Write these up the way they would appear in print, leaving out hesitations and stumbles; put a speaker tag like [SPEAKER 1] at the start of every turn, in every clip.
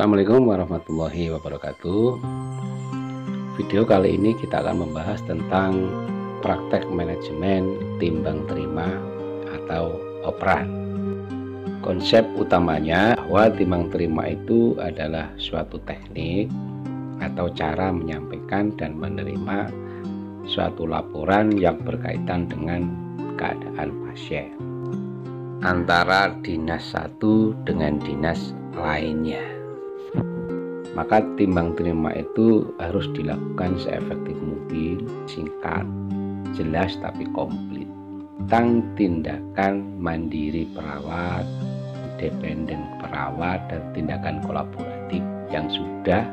[SPEAKER 1] Assalamualaikum warahmatullahi wabarakatuh. Video kali ini kita akan membahas tentang praktek manajemen timbang terima atau operan. Konsep utamanya bahwa timbang terima itu adalah suatu teknik atau cara menyampaikan dan menerima suatu laporan yang berkaitan dengan keadaan pasien antara dinas satu dengan dinas lainnya. Maka timbang terima itu harus dilakukan seefektif mungkin, singkat, jelas tapi komplit. Tentang tindakan mandiri perawat, dependen perawat, dan tindakan kolaboratif yang sudah,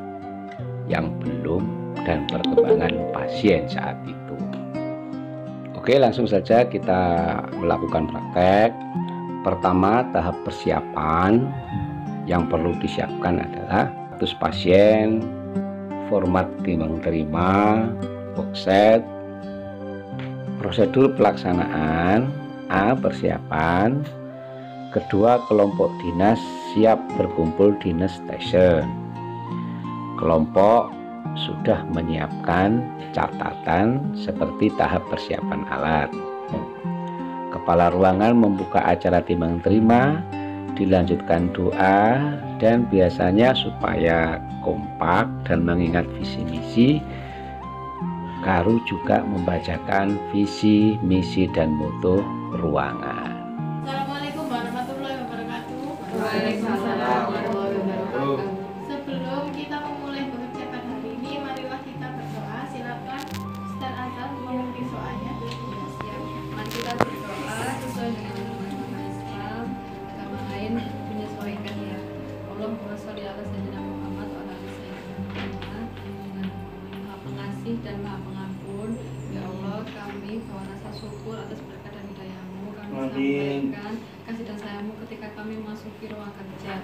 [SPEAKER 1] yang belum, dan perkembangan pasien saat itu. Oke, langsung saja kita melakukan praktek. Pertama, tahap persiapan yang perlu disiapkan adalah status pasien, format timbang terima, boxset, prosedur pelaksanaan. A. Persiapan. Kedua, kelompok dinas siap berkumpul di nurse station. Kelompok sudah menyiapkan catatan seperti tahap persiapan alat. Kepala ruangan membuka acara timbang terima, dilanjutkan doa, dan biasanya supaya kompak dan mengingat visi misi, Karu juga membacakan visi, misi, dan moto ruangan.
[SPEAKER 2] Assalamualaikum warahmatullahi wabarakatuh.
[SPEAKER 3] Waalaikumsalam warahmatullahi wabarakatuh.
[SPEAKER 2] Sebelum kita memulai bekerja pada hari ini, marilah kita berdoa. Silakan Ustaz Azal memimpin doanya.
[SPEAKER 3] Siap. Mari kita berdoa sesuai dengan agama Islam. Agama lain menyesuaikan ya. Allahumma sholli ala sayyidina Muhammad wa ala ali sayyidina Muhammad. Dengan Maha Pengasih dan Maha Pengampun. Ya Allah, kami bawa rasa syukur atas berkat dan hidayah-Mu. Kami sampaikan kasih dan sayang-Mu ketika kami memasuki ruang kerja.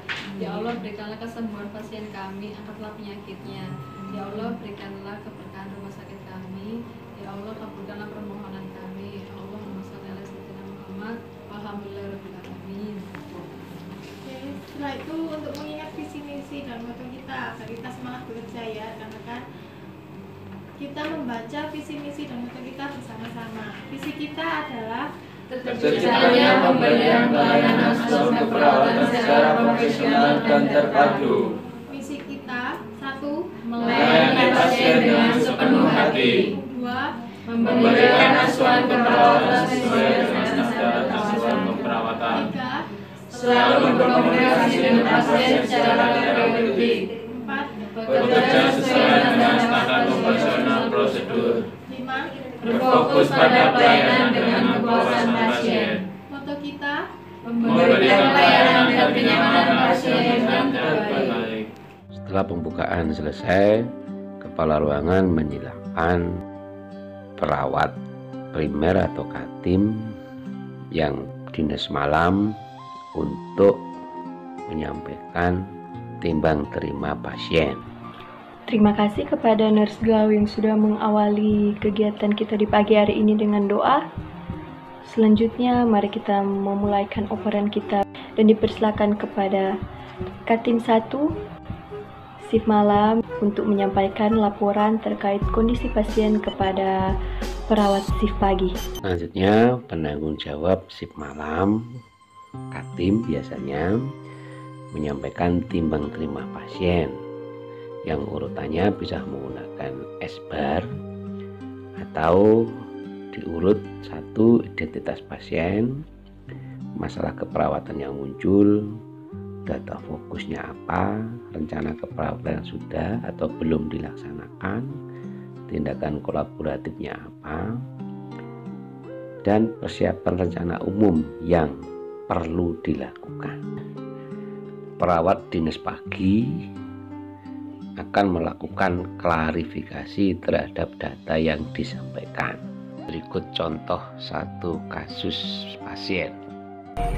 [SPEAKER 3] Ya Allah, berikanlah kesembuhan pasien kami, angkatlah penyakitnya. Ya Allah, berikanlah keberkahan rumah sakit kami. Ya Allah, kabulkanlah permohonan kami. Allahumma sholli ala sayyidina Muhammad. Walhamdulillahirabbil alamin.
[SPEAKER 2] Oke, setelah itu untuk mengingat visi misi dan moto kita agar kita semangat bekerja ya, karena kan kita membaca visi misi dan moto kita bersama-sama. Visi kita adalah
[SPEAKER 4] terciptanya pemberian pelayanan asuhan keperawatan secara profesional dan terpadu.
[SPEAKER 2] misi kita 1.
[SPEAKER 4] Melayani pasien dengan sepenuh hati.
[SPEAKER 2] 2.
[SPEAKER 4] Memberikan asuhan keperawatan sesuai dengan standar asuhan keperawatan.
[SPEAKER 2] 3.
[SPEAKER 4] Selalu berkomunikasi dengan pasien secara terapeutik.
[SPEAKER 2] 4.
[SPEAKER 4] Bekerja sesuai dengan standar operasional prosedur.
[SPEAKER 2] 5.
[SPEAKER 4] Berfokus pada pelayanan dengan kepuasan pasien.
[SPEAKER 2] Moto kita
[SPEAKER 4] Memberikan pelayanan dan kenyamanan pasien yang terbaik.
[SPEAKER 1] Setelah pembukaan selesai, kepala ruangan menyilahkan perawat primer atau katim yang dinas malam untuk menyampaikan timbang terima pasien.
[SPEAKER 5] Terima kasih kepada Nurse Glau yang sudah mengawali kegiatan kita di pagi hari ini dengan doa. Selanjutnya, mari kita memulaikan operan kita dan dipersilakan kepada Katim 1 shift malam untuk menyampaikan laporan terkait kondisi pasien kepada perawat shift pagi.
[SPEAKER 1] Selanjutnya, penanggung jawab shift malam Katim biasanya menyampaikan timbang terima pasien yang urutannya bisa menggunakan S-bar atau diurut 1 identitas pasien, masalah keperawatan yang muncul, data fokusnya apa, rencana keperawatan yang sudah atau belum dilaksanakan, tindakan kolaboratifnya apa, dan persiapan rencana umum yang perlu dilakukan. Perawat dinas pagi akan melakukan klarifikasi terhadap data yang disampaikan. Berikut contoh satu kasus pasien.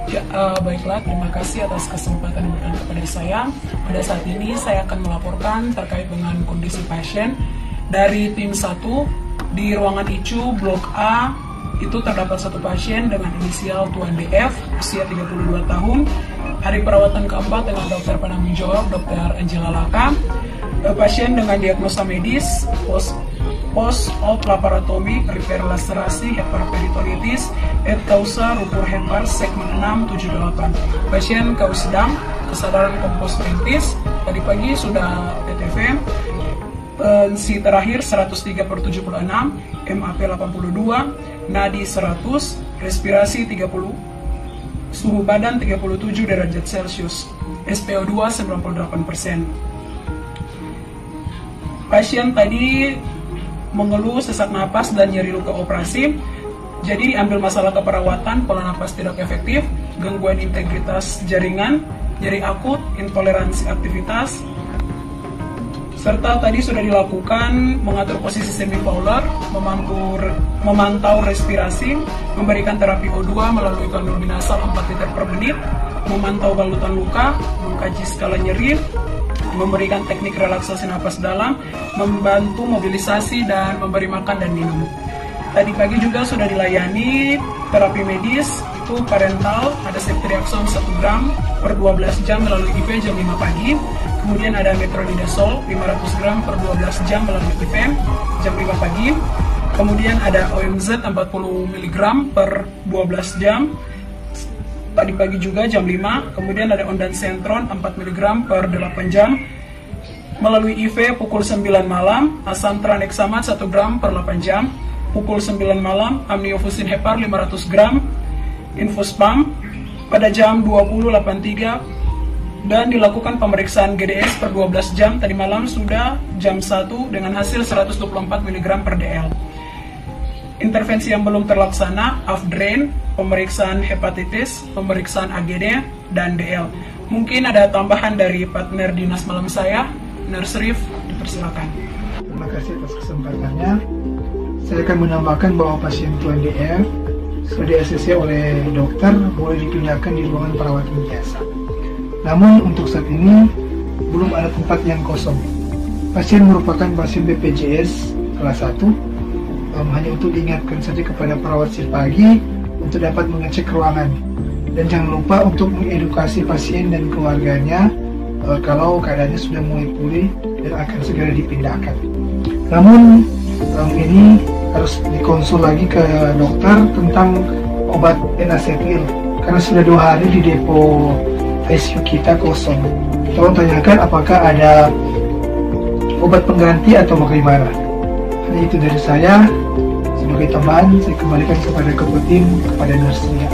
[SPEAKER 6] Ya, baiklah, terima kasih atas kesempatan yang diberikan kepada saya. Pada saat ini saya akan melaporkan terkait dengan kondisi pasien dari tim 1 di ruangan ICU Blok A itu terdapat satu pasien dengan inisial Tuan DF, usia 32 tahun. Hari perawatan keempat dengan dokter penanggung jawab, Dr. Angela Laka. Pasien dengan diagnosa medis, post-op laparotomi, repair laserasi, heparoperitonitis, et causa ruptur hepar segmen 678. Pasien kaus sedang, kesadaran kompostentis, tadi pagi sudah PTV, tensi terakhir 103/76, MAP 82, nadi 100, respirasi 30, suhu badan 37 derajat Celcius, SpO2 98%. Pasien tadi mengeluh sesak napas dan nyeri luka operasi, jadi diambil masalah keperawatan, pola napas tidak efektif, gangguan integritas jaringan, nyeri akut, intoleransi aktivitas, serta tadi sudah dilakukan mengatur posisi semi-fowler, memantau respirasi, memberikan terapi O2 melalui kanul binasal 4 liter per menit, memantau balutan luka, mengkaji skala nyeri, memberikan teknik relaksasi napas dalam, membantu mobilisasi dan memberi makan dan minum. Tadi pagi juga sudah dilayani terapi medis, itu parental, ada ceftriaxone 1 gram per 12 jam melalui IV jam 5 pagi. Kemudian ada metronidazole 500 gram per 12 jam melalui IV jam 5 pagi. Kemudian ada OMZ 40 mg per 12 jam tadi pagi juga jam 5. Kemudian ada ondansetron 4 mg per 8 jam melalui IV pukul 9 malam, asam tranexamat 1 gram per 8 jam pukul 9 malam, amniofusin hepar 500 gram, infuspam pada jam 20.83, dan dilakukan pemeriksaan GDS per 12 jam tadi malam sudah jam 1 dengan hasil 124 mg per dl. Intervensi yang belum terlaksana, AF-drain, pemeriksaan hepatitis, pemeriksaan AGD, dan DL. Mungkin ada tambahan dari partner dinas malam saya, Nurse Rif, dipersilakan.
[SPEAKER 7] Terima kasih atas kesempatannya. Saya akan menambahkan bahwa pasien Tuan DF sudah di-ACC oleh dokter, boleh dipindahkan di ruangan perawatan biasa. Namun untuk saat ini belum ada tempat yang kosong. Pasien merupakan pasien BPJS kelas 1. Hanya untuk diingatkan saja kepada perawat shift pagi untuk dapat mengecek ruangan. Dan jangan lupa untuk mengedukasi pasien dan keluarganya kalau keadaannya sudah mulai pulih dan akan segera dipindahkan. Namun ini harus dikonsul lagi ke dokter tentang obat enacetil karena sudah 2 hari di depo ICU kita kosong. Tolong tanyakan apakah ada obat pengganti atau bagaimana. Hanya itu dari saya. Sebagai teman, saya kembalikan kepada tim, kepada nurse-nya.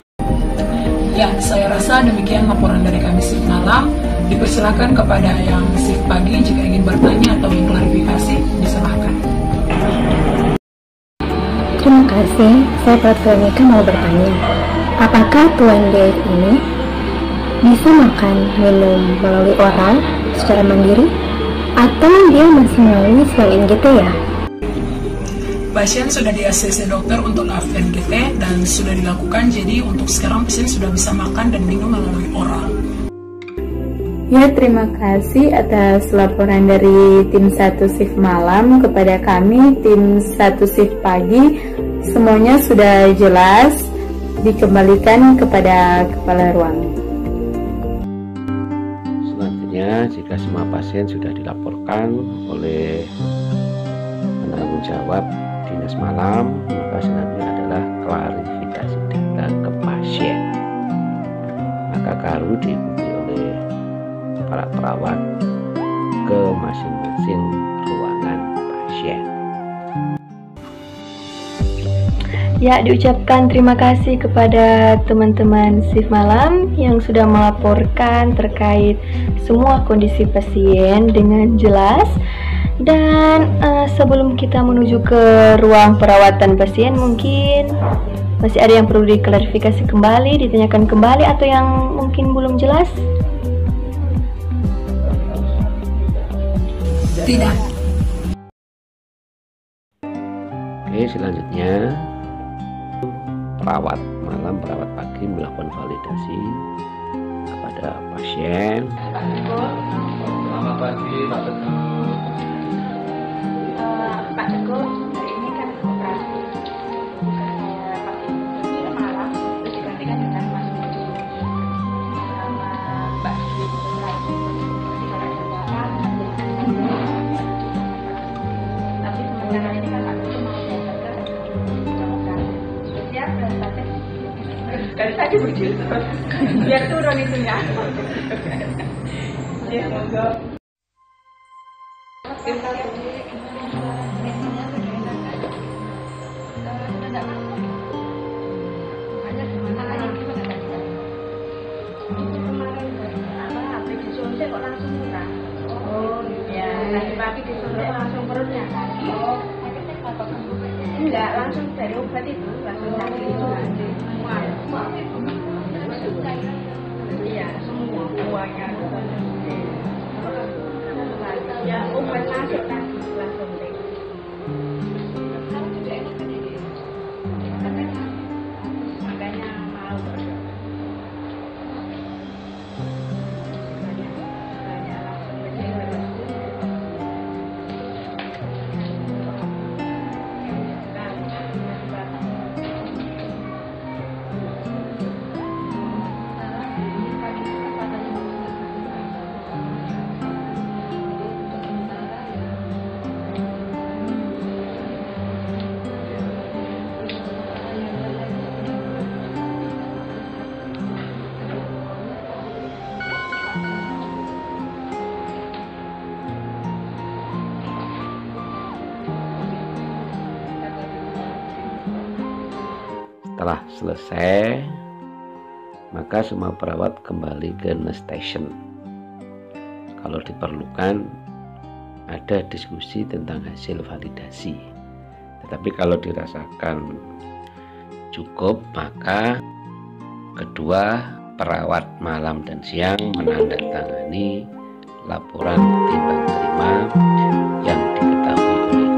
[SPEAKER 6] Ya, saya rasa demikian laporan dari kami shift malam. Dipersilakan kepada yang shift pagi jika ingin bertanya atau ingin klarifikasi, diserahkan.
[SPEAKER 8] Terima kasih, saya Pratramika mau bertanya. Apakah Tuan DF ini bisa makan, minum melalui oral secara mandiri? Atau dia masih melalui sel NGT ya?
[SPEAKER 6] Pasien sudah di-ACC dokter untuk AF-NGT dan sudah dilakukan, jadi untuk sekarang pasien sudah bisa makan dan minum melalui oral.
[SPEAKER 9] Ya, terima kasih atas laporan dari tim 1 shift malam kepada kami, tim 1 shift pagi. Semuanya sudah jelas, dikembalikan kepada kepala ruang.
[SPEAKER 1] Selanjutnya, jika semua pasien sudah dilaporkan oleh penanggung jawab dinas malam, maka selanjutnya adalah klarifikasi data ke pasien. Maka KARU diikuti oleh para perawat ke masing-masing ruangan pasien.
[SPEAKER 5] Ya, diucapkan terima kasih kepada teman-teman shift malam yang sudah melaporkan terkait semua kondisi pasien dengan jelas. Dan sebelum kita menuju ke ruang perawatan pasien, mungkin masih ada yang perlu diklarifikasi kembali, ditanyakan kembali, atau yang mungkin belum jelas?
[SPEAKER 6] Tidak.
[SPEAKER 1] Oke, selanjutnya perawat malam, perawat pagi melakukan validasi kepada pasien.
[SPEAKER 4] Selamat pagi, Pak Teguh.
[SPEAKER 8] Pak Teguh, hari ini kan operasi. Saya pakai
[SPEAKER 10] dari tadi begitu. Biar turun itunya. Ya, monggo. Pagi disuntik langsung perutnya sakit. Oh, enggak, langsung dari obat itu langsung sakit itu nanti. Iya, semuanya. Ya, obat masuk kan langsung deh. Makanya mau berdoa.
[SPEAKER 1] Setelah selesai, maka semua perawat kembali ke nurse station. Kalau diperlukan, ada diskusi tentang hasil validasi. Tetapi kalau dirasakan cukup, maka kedua perawat malam dan siang menandatangani laporan timbang terima yang diketahui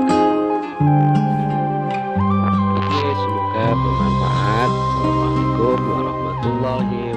[SPEAKER 1] oleh bermanfaat. Assalamualaikum warahmatullahi wabarakatuh.